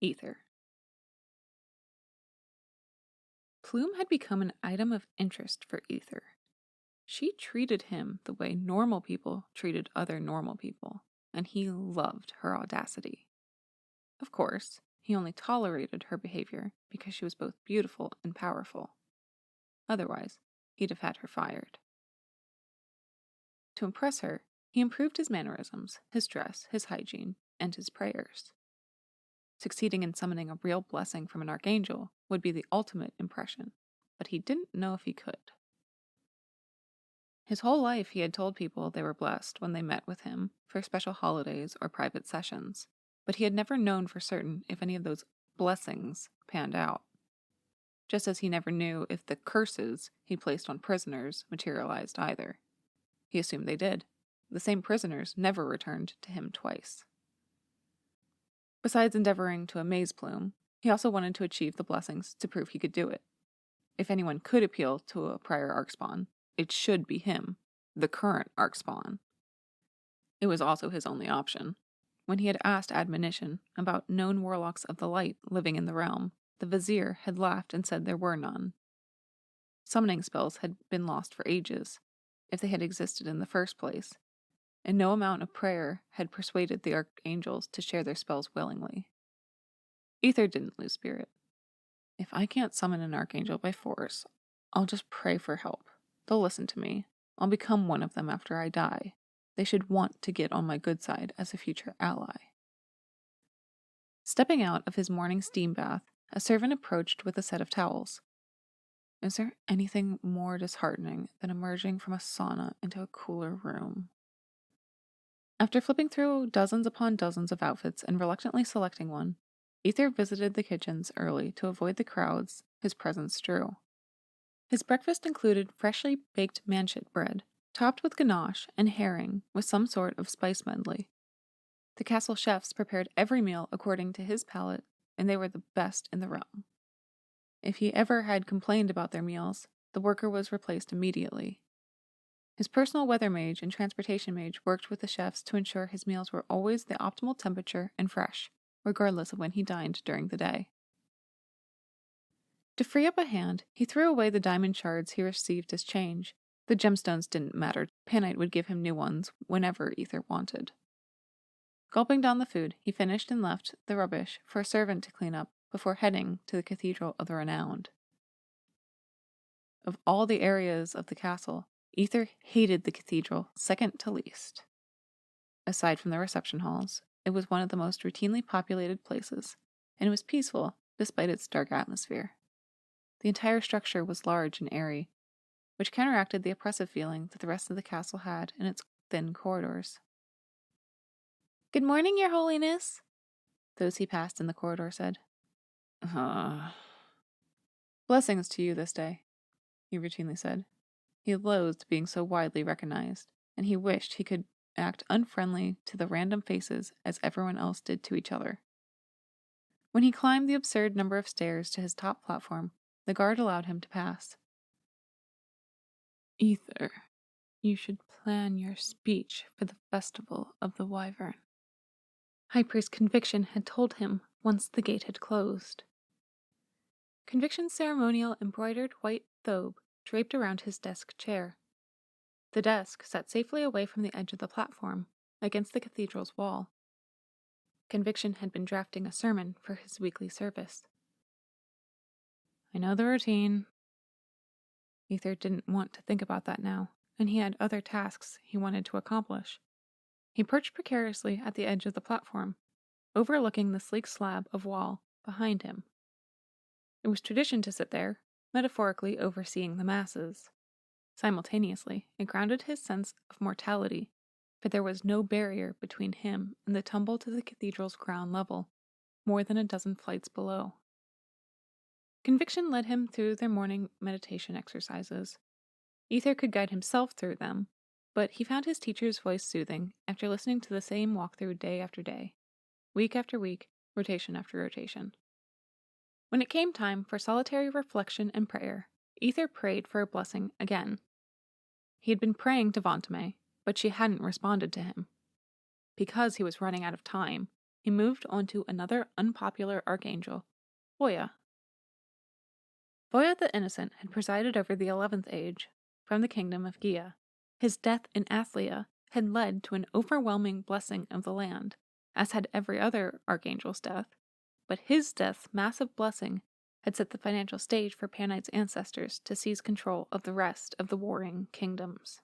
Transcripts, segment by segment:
Ether. Plume had become an item of interest for Ether. She treated him the way normal people treated other normal people, and he loved her audacity. Of course, he only tolerated her behavior because she was both beautiful and powerful. Otherwise, he'd have had her fired. To impress her, he improved his mannerisms, his dress, his hygiene, and his prayers. Succeeding in summoning a real blessing from an archangel would be the ultimate impression, but he didn't know if he could. His whole life he had told people they were blessed when they met with him for special holidays or private sessions, but he had never known for certain if any of those blessings panned out. Just as he never knew if the curses he placed on prisoners materialized either. He assumed they did. The same prisoners never returned to him twice. Besides endeavoring to amaze Plume, he also wanted to achieve the blessings to prove he could do it. If anyone could appeal to a prior Archspawn, it should be him, the current Archspawn. It was also his only option. When he had asked admonition about known warlocks of the light living in the realm, the Vizier had laughed and said there were none. Summoning spells had been lost for ages, if they had existed in the first place, and no amount of prayer had persuaded the archangels to share their spells willingly. Ether didn't lose spirit. If I can't summon an archangel by force, I'll just pray for help. They'll listen to me. I'll become one of them after I die. They should want to get on my good side as a future ally. Stepping out of his morning steam bath, a servant approached with a set of towels. Is there anything more disheartening than emerging from a sauna into a cooler room? After flipping through dozens upon dozens of outfits and reluctantly selecting one, Ether visited the kitchens early to avoid the crowds his presence drew. His breakfast included freshly baked manchet bread, topped with ganache and herring with some sort of spice medley. The castle chefs prepared every meal according to his palate, and they were the best in the realm. If he ever had complained about their meals, the worker was replaced immediately. His personal weather mage and transportation mage worked with the chefs to ensure his meals were always the optimal temperature and fresh, regardless of when he dined during the day. To free up a hand, he threw away the diamond shards he received as change. The gemstones didn't matter. Panite would give him new ones whenever Ether wanted. Gulping down the food, he finished and left the rubbish for a servant to clean up before heading to the Cathedral of the Renowned. Of all the areas of the castle, Ether hated the cathedral second to least. Aside from the reception halls, it was one of the most routinely populated places, and it was peaceful despite its dark atmosphere. The entire structure was large and airy, which counteracted the oppressive feeling that the rest of the castle had in its thin corridors. "Good morning, Your Holiness," those he passed in the corridor said. "Blessings to you this day," he routinely said. He loathed being so widely recognized, and he wished he could act unfriendly to the random faces as everyone else did to each other. When he climbed the absurd number of stairs to his top platform, the guard allowed him to pass. "Ether, you should plan your speech for the Festival of the Wyvern," High Priest Conviction had told him once the gate had closed. Conviction's ceremonial embroidered white thobe draped around his desk chair. The desk sat safely away from the edge of the platform, against the cathedral's wall. Conviction had been drafting a sermon for his weekly service. "I know the routine." Ether didn't want to think about that now, and he had other tasks he wanted to accomplish. He perched precariously at the edge of the platform, overlooking the sleek slab of wall behind him. It was tradition to sit there, metaphorically overseeing the masses. Simultaneously, it grounded his sense of mortality, for there was no barrier between him and the tumble to the cathedral's ground level, more than a dozen flights below. Conviction led him through their morning meditation exercises. Ether could guide himself through them, but he found his teacher's voice soothing after listening to the same walkthrough day after day, week after week, rotation after rotation. When it came time for solitary reflection and prayer, Ether prayed for a blessing again. He had been praying to Vantame, but she hadn't responded to him. Because he was running out of time, he moved on to another unpopular archangel, Voya. Voya the Innocent had presided over the 11th Age from the kingdom of Gia. His death in Athlia had led to an overwhelming blessing of the land, as had every other archangel's death, but his death's massive blessing had set the financial stage for Panite's ancestors to seize control of the rest of the warring kingdoms.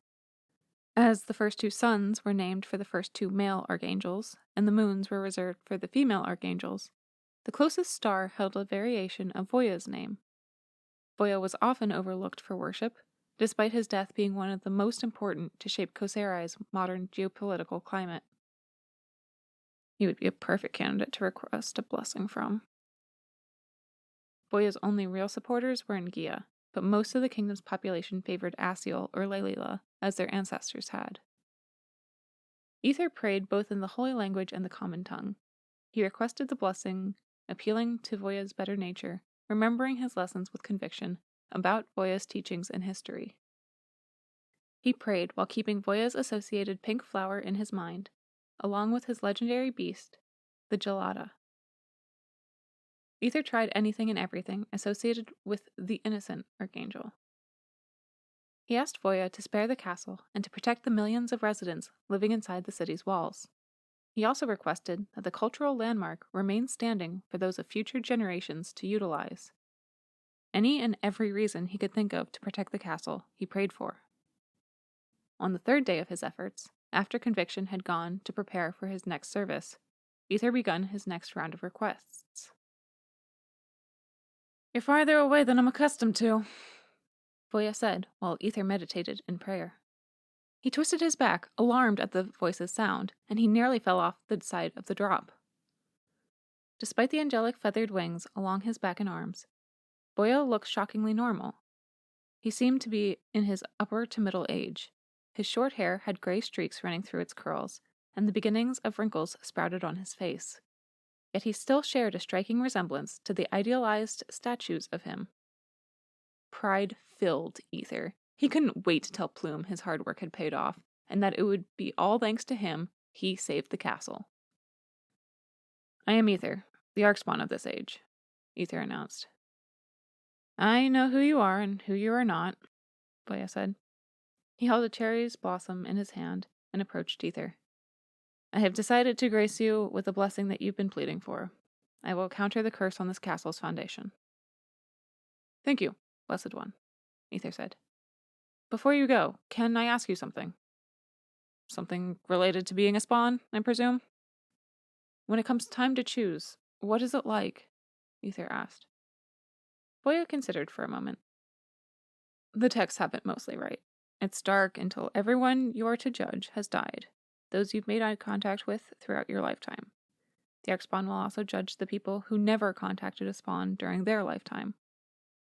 As the first two suns were named for the first two male archangels, and the moons were reserved for the female archangels, the closest star held a variation of Voya's name. Voya was often overlooked for worship, despite his death being one of the most important to shape Coserai's modern geopolitical climate. He would be a perfect candidate to request a blessing from. Voya's only real supporters were in Gia, but most of the kingdom's population favored Asiel or Leilila, as their ancestors had. Ether prayed both in the holy language and the common tongue. He requested the blessing, appealing to Voya's better nature, remembering his lessons with conviction about Voya's teachings and history. He prayed while keeping Voya's associated pink flower in his mind, along with his legendary beast, the Gelada. Ether tried anything and everything associated with the innocent archangel. He asked Voya to spare the castle and to protect the millions of residents living inside the city's walls. He also requested that the cultural landmark remain standing for those of future generations to utilize. Any and every reason he could think of to protect the castle, he prayed for. On the third day of his efforts, after Conviction had gone to prepare for his next service, Ether begun his next round of requests. "You're farther away than I'm accustomed to," Voya said while Ether meditated in prayer. He twisted his back, alarmed at the voice's sound, and he nearly fell off the side of the drop. Despite the angelic feathered wings along his back and arms, Voya looked shockingly normal. He seemed to be in his upper to middle age. His short hair had gray streaks running through its curls, and the beginnings of wrinkles sprouted on his face. Yet he still shared a striking resemblance to the idealized statues of him. Pride filled Ether. He couldn't wait to tell Plume his hard work had paid off, and that it would be all thanks to him he saved the castle. "I am Ether, the Archspawn of this age," Ether announced. "I know who you are and who you are not," Voya said. He held a cherry's blossom in his hand and approached Ether. "I have decided to grace you with the blessing that you've been pleading for. I will counter the curse on this castle's foundation." "Thank you, Blessed One," Ether said. "Before you go, can I ask you something?" "Something related to being a spawn, I presume?" "When it comes time to choose, what is it like?" Ether asked. Voya considered for a moment. "The texts have it mostly right. It's dark until everyone you are to judge has died, those you've made eye contact with throughout your lifetime. The Archspawn will also judge the people who never contacted a spawn during their lifetime.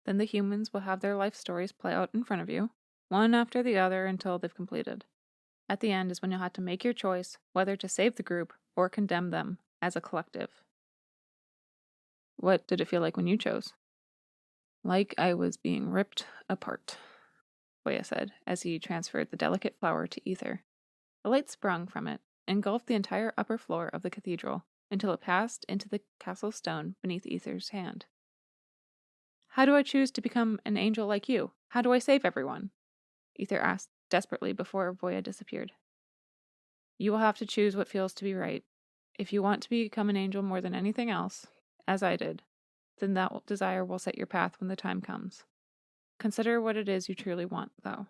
Then the humans will have their life stories play out in front of you, one after the other until they've completed. At the end is when you'll have to make your choice whether to save the group or condemn them as a collective." "What did it feel like when you chose?" "Like I was being ripped apart," Voya said as he transferred the delicate flower to Ether. A light sprung from it, engulfed the entire upper floor of the cathedral until it passed into the castle stone beneath Ether's hand. "How do I choose to become an angel like you? How do I save everyone?" Ether asked desperately before Voya disappeared. "You will have to choose what feels to be right. If you want to become an angel more than anything else, as I did, then that desire will set your path when the time comes. Consider what it is you truly want, though,"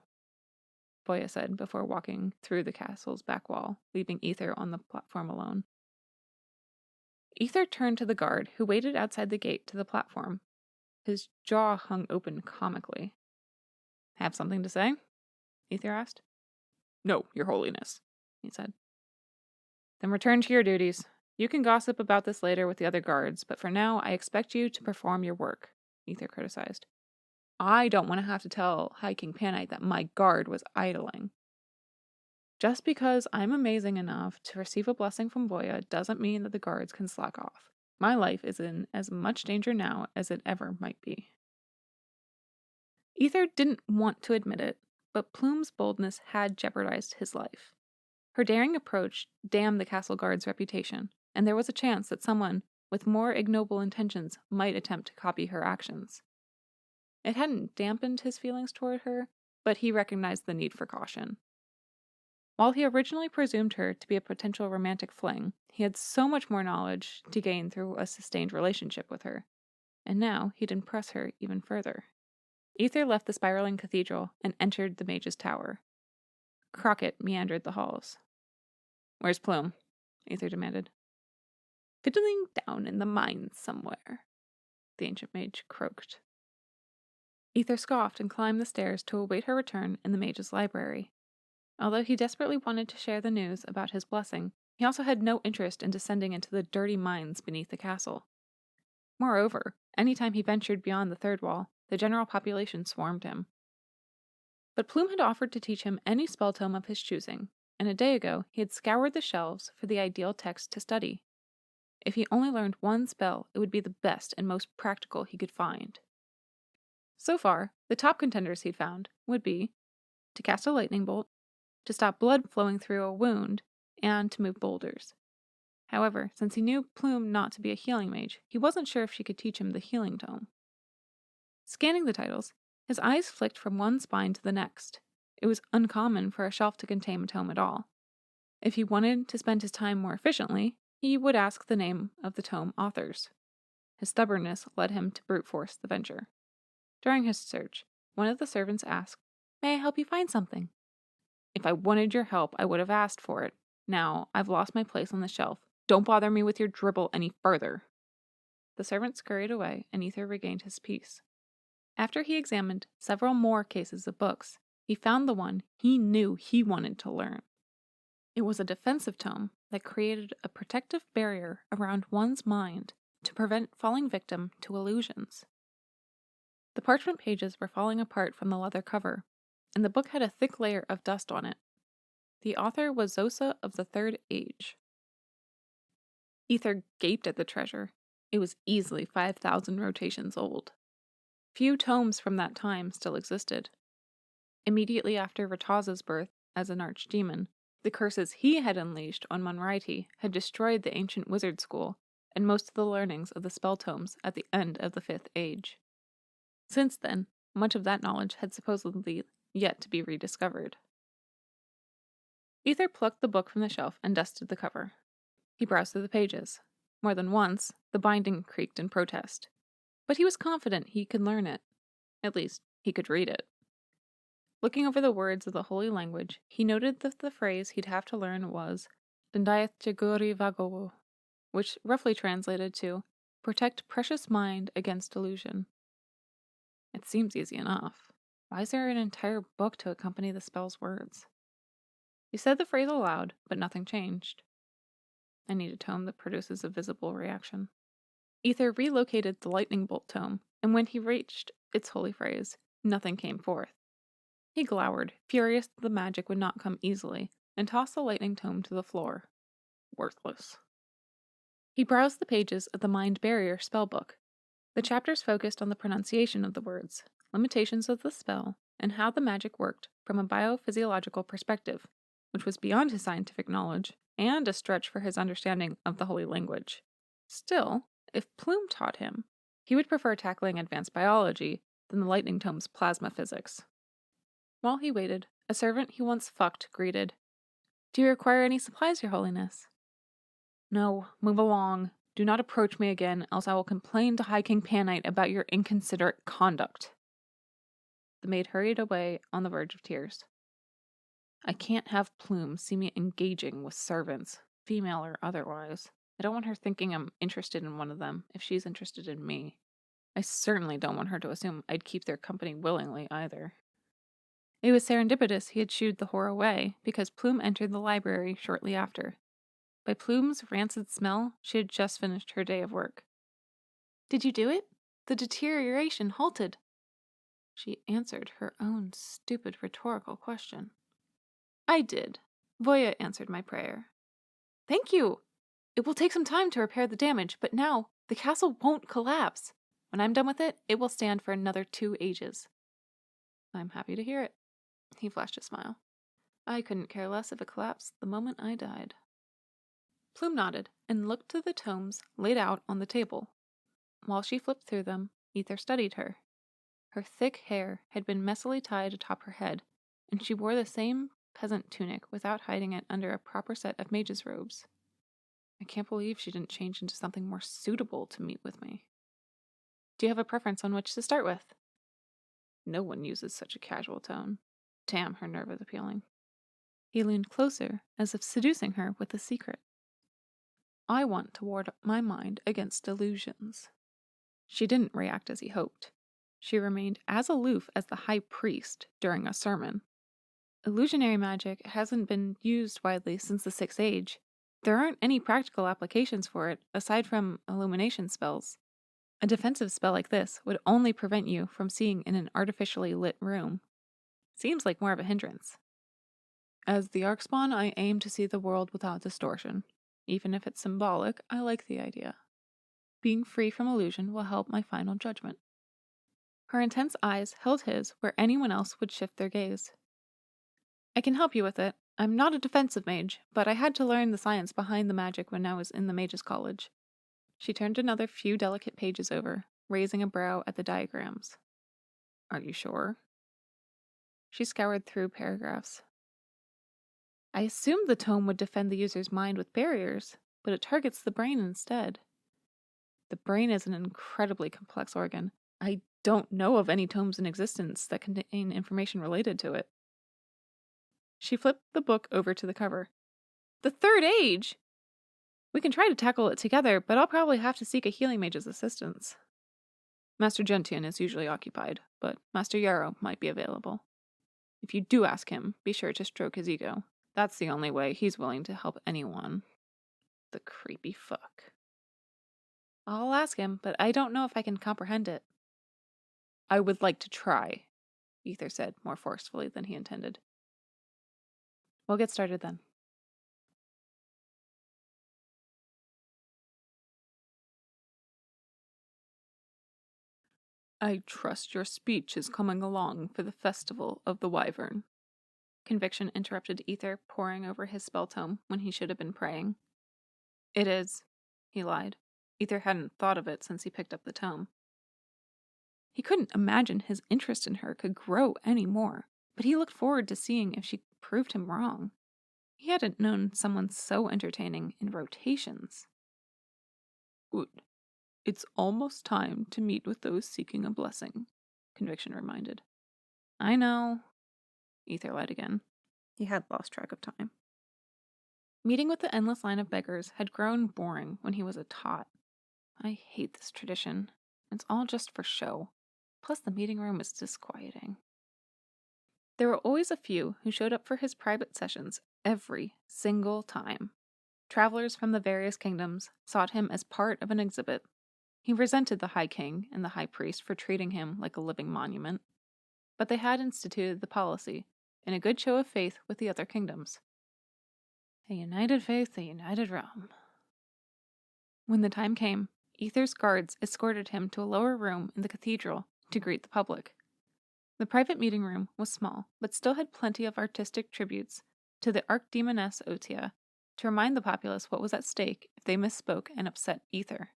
Voya said before walking through the castle's back wall, leaving Ether on the platform alone. Ether turned to the guard, who waited outside the gate to the platform. His jaw hung open comically. "Have something to say?" Ether asked. "No, Your Holiness," he said. "Then return to your duties. You can gossip about this later with the other guards, but for now I expect you to perform your work," Ether criticized. "I don't want to have to tell High King Panite that my guard was idling. Just because I'm amazing enough to receive a blessing from Voya doesn't mean that the guards can slack off. My life is in as much danger now as it ever might be." Ether didn't want to admit it, but Plume's boldness had jeopardized his life. Her daring approach damned the castle guard's reputation, and there was a chance that someone with more ignoble intentions might attempt to copy her actions. It hadn't dampened his feelings toward her, but he recognized the need for caution. While he originally presumed her to be a potential romantic fling, he had so much more knowledge to gain through a sustained relationship with her, and now he'd impress her even further. Ether left the spiraling cathedral and entered the mage's tower. Crockett meandered the halls. "Where's Plume?" Ether demanded. "Fiddling down in the mines somewhere," the ancient mage croaked. Ether scoffed and climbed the stairs to await her return in the mage's library. Although he desperately wanted to share the news about his blessing, he also had no interest in descending into the dirty mines beneath the castle. Moreover, any time he ventured beyond the third wall, the general population swarmed him. But Plume had offered to teach him any spell tome of his choosing, and a day ago he had scoured the shelves for the ideal text to study. If he only learned one spell, it would be the best and most practical he could find. So far, the top contenders he'd found would be to cast a lightning bolt, to stop blood flowing through a wound, and to move boulders. However, since he knew Plume not to be a healing mage, he wasn't sure if she could teach him the healing tome. Scanning the titles, his eyes flicked from one spine to the next. It was uncommon for a shelf to contain a tome at all. If he wanted to spend his time more efficiently, he would ask the name of the tome authors. His stubbornness led him to brute force the venture. During his search, one of the servants asked, "May I help you find something?" "If I wanted your help, I would have asked for it. Now, I've lost my place on the shelf. Don't bother me with your dribble any further." The servant scurried away, and Ether regained his peace. After he examined several more cases of books, he found the one he knew he wanted to learn. It was a defensive tome that created a protective barrier around one's mind to prevent falling victim to illusions. The parchment pages were falling apart from the leather cover, and the book had a thick layer of dust on it. The author was Zosa of the Third Age. Ether gaped at the treasure. It was easily 5,000 rotations old. Few tomes from that time still existed. Immediately after Rataz's birth as an archdemon, the curses he had unleashed on Monrighty had destroyed the ancient wizard school and most of the learnings of the spell tomes at the end of the Fifth Age. Since then, much of that knowledge had supposedly yet to be rediscovered. Ether plucked the book from the shelf and dusted the cover. He browsed through the pages. More than once, the binding creaked in protest. But he was confident he could learn it. At least, he could read it. Looking over the words of the holy language, he noted that the phrase he'd have to learn was Dandayath Jaguri Vagowo, which roughly translated to protect precious mind against illusion. It seems easy enough. Why is there an entire book to accompany the spell's words? He said the phrase aloud, but nothing changed. I need a tome that produces a visible reaction. Ether relocated the lightning bolt tome, and when he reached its holy phrase, nothing came forth. He glowered, furious that the magic would not come easily, and tossed the lightning tome to the floor. Worthless. He browsed the pages of the Mind Barrier spellbook. The chapters focused on the pronunciation of the words, limitations of the spell, and how the magic worked from a biophysiological perspective, which was beyond his scientific knowledge, and a stretch for his understanding of the holy language. Still, if Plume taught him, he would prefer tackling advanced biology than the lightning tome's plasma physics. While he waited, a servant he once fucked greeted, "Do you require any supplies, your holiness?" "No, move along. Do not approach me again, else I will complain to High King Panite about your inconsiderate conduct." The maid hurried away on the verge of tears. I can't have Plume see me engaging with servants, female or otherwise. I don't want her thinking I'm interested in one of them if she's interested in me. I certainly don't want her to assume I'd keep their company willingly either. It was serendipitous he had shooed the whore away, because Plume entered the library shortly after. By Plume's rancid smell, she had just finished her day of work. "Did you do it? The deterioration halted." She answered her own stupid rhetorical question. "I did. Voya answered my prayer." "Thank you! It will take some time to repair the damage, but now the castle won't collapse. When I'm done with it, it will stand for another 2 ages. "I'm happy to hear it." He flashed a smile. "I couldn't care less if it collapsed the moment I died." Plume nodded and looked to the tomes laid out on the table. While she flipped through them, Ether studied her. Her thick hair had been messily tied atop her head, and she wore the same peasant tunic without hiding it under a proper set of mage's robes. I can't believe she didn't change into something more suitable to meet with me. Do you have a preference on which to start with? No one uses such a casual tone. Damn, her nerve was appealing. He leaned closer, as if seducing her with a secret. I want to ward my mind against delusions. She didn't react as he hoped. She remained as aloof as the high priest during a sermon. Illusionary magic hasn't been used widely since the Sixth Age. There aren't any practical applications for it, aside from illumination spells. A defensive spell like this would only prevent you from seeing in an artificially lit room. Seems like more of a hindrance. As the Archspawn, I aim to see the world without distortion. Even if it's symbolic, I like the idea. Being free from illusion will help my final judgment. Her intense eyes held his where anyone else would shift their gaze. I can help you with it. I'm not a defensive mage, but I had to learn the science behind the magic when I was in the mage's college. She turned another few delicate pages over, raising a brow at the diagrams. Are you sure? She scoured through paragraphs. I assumed the tome would defend the user's mind with barriers, but it targets the brain instead. The brain is an incredibly complex organ. I don't know of any tomes in existence that contain information related to it. She flipped the book over to the cover. The Third Age! We can try to tackle it together, but I'll probably have to seek a healing mage's assistance. Master Gentian is usually occupied, but Master Yarrow might be available. If you do ask him, be sure to stroke his ego. That's the only way he's willing to help anyone. The creepy fuck. I'll ask him, but I don't know if I can comprehend it. I would like to try, Ether said more forcefully than he intended. We'll get started then. I trust your speech is coming along for the festival of the Wyvern. Conviction interrupted Ether poring over his spell tome when he should have been praying. It is, he lied. Ether hadn't thought of it since he picked up the tome. He couldn't imagine his interest in her could grow any more, but he looked forward to seeing if she proved him wrong. He hadn't known someone so entertaining in rotations. Good. It's almost time to meet with those seeking a blessing, Conviction reminded. I know, Ether lied again. He had lost track of time. Meeting with the endless line of beggars had grown boring when he was a tot. I hate this tradition. It's all just for show. Plus the meeting room is disquieting. There were always a few who showed up for his private sessions every single time. Travelers from the various kingdoms sought him as part of an exhibit. He resented the High King and the High Priest for treating him like a living monument. But they had instituted the policy, in a good show of faith with the other kingdoms. A united faith, a united realm. When the time came, Ether's guards escorted him to a lower room in the cathedral to greet the public. The private meeting room was small, but still had plenty of artistic tributes to the Archdemoness Otia to remind the populace what was at stake if they misspoke and upset Ether.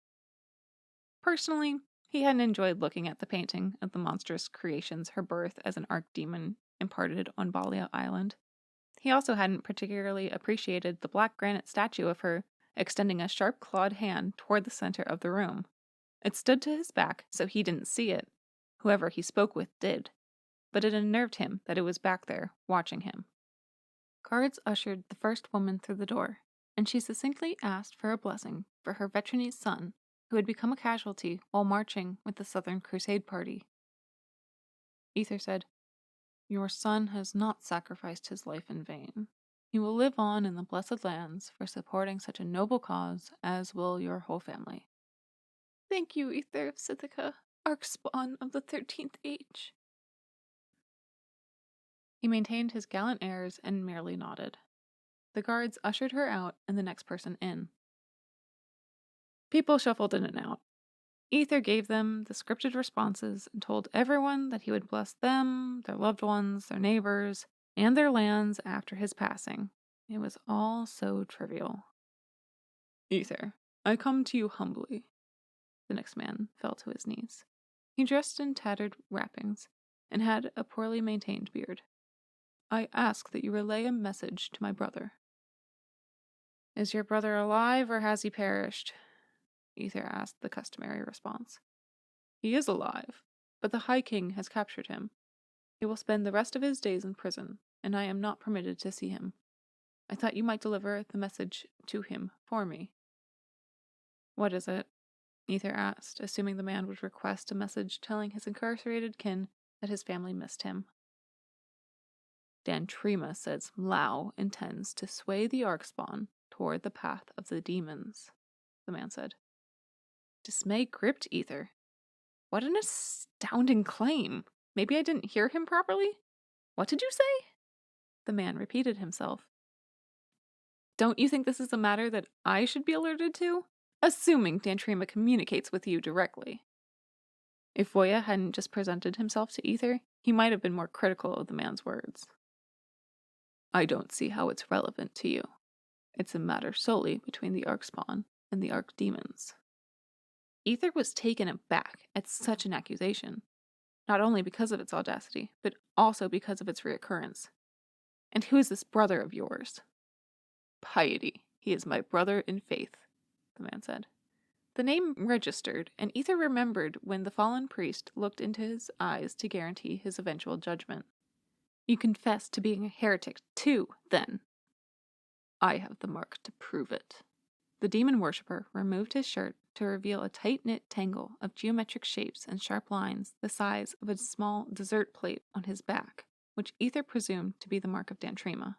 Personally, he hadn't enjoyed looking at the painting of the monstrous creations her birth as an archdemon imparted on Balia Island. He also hadn't particularly appreciated the black granite statue of her extending a sharp-clawed hand toward the center of the room. It stood to his back, so he didn't see it. Whoever he spoke with did. But it unnerved him that it was back there, watching him. Guards ushered the first woman through the door, and she succinctly asked for a blessing for her Vetronese son, who had become a casualty while marching with the Southern Crusade party. Ether said, Your son has not sacrificed his life in vain. He will live on in the blessed lands for supporting such a noble cause, as will your whole family. Thank you, Ether of Sithica, Archspawn of the 13th Age. He maintained his gallant airs and merely nodded. The guards ushered her out and the next person in. People shuffled in and out. Ether gave them the scripted responses and told everyone that he would bless them, their loved ones, their neighbors, and their lands after his passing. It was all so trivial. Ether, I come to you humbly. The next man fell to his knees. He dressed in tattered wrappings and had a poorly maintained beard. I ask that you relay a message to my brother. Is your brother alive or has he perished? Ether asked the customary response. He is alive, but the High King has captured him. He will spend the rest of his days in prison, and I am not permitted to see him. I thought you might deliver the message to him for me. What is it? Ether asked, assuming the man would request a message telling his incarcerated kin that his family missed him. Dantrima says Mlau intends to sway the Archspawn toward the path of the demons, the man said. Dismay gripped Ether. What an astounding claim! Maybe I didn't hear him properly? What did you say? The man repeated himself. Don't you think this is a matter that I should be alerted to? Assuming Dantrima communicates with you directly. If Voya hadn't just presented himself to Ether, he might have been more critical of the man's words. I don't see how it's relevant to you. It's a matter solely between the Archspawn and the Archdemons. Ether was taken aback at such an accusation, not only because of its audacity, but also because of its reoccurrence. And who is this brother of yours? Piety. He is my brother in faith, the man said. The name registered, and Ether remembered when the fallen priest looked into his eyes to guarantee his eventual judgment. You confess to being a heretic too, then. I have the mark to prove it. The demon worshipper removed his shirt to reveal a tight-knit tangle of geometric shapes and sharp lines the size of a small dessert plate on his back, which Ether presumed to be the mark of Dantrima.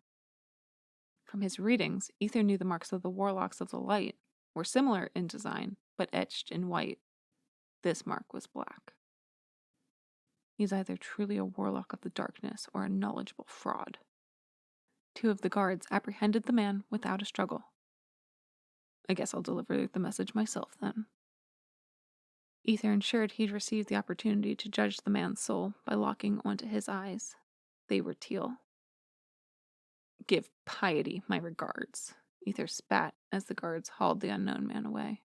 From his readings, Ether knew the marks of the Warlocks of the Light were similar in design, but etched in white. This mark was black. He's either truly a Warlock of the Darkness or a knowledgeable fraud. 2 of the guards apprehended the man without a struggle. I guess I'll deliver the message myself, then. Ether ensured he'd received the opportunity to judge the man's soul by locking onto his eyes. They were teal. Give Piety my regards. Ether spat as the guards hauled the unknown man away.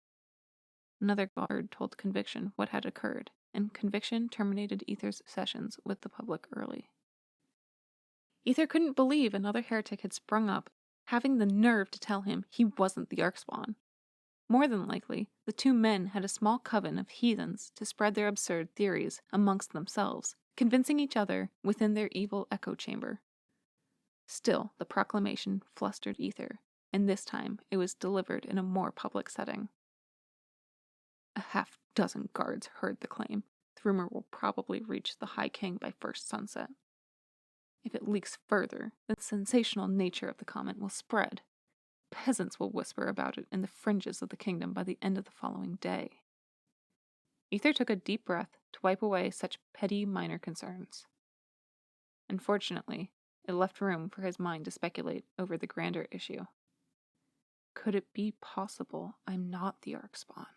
Another guard told Conviction what had occurred, and Conviction terminated Ether's sessions with the public early. Ether couldn't believe another heretic had sprung up, having the nerve to tell him he wasn't the Archspawn. More than likely, the 2 men had a small coven of heathens to spread their absurd theories amongst themselves, convincing each other within their evil echo chamber. Still, the proclamation flustered Ether, and this time it was delivered in a more public setting. A half-dozen guards heard the claim. The rumor will probably reach the High King by first sunset. If it leaks further, the sensational nature of the comment will spread. Peasants will whisper about it in the fringes of the kingdom by the end of the following day. Ether took a deep breath to wipe away such petty minor concerns. Unfortunately, it left room for his mind to speculate over the grander issue. Could it be possible I'm not the Archspawn?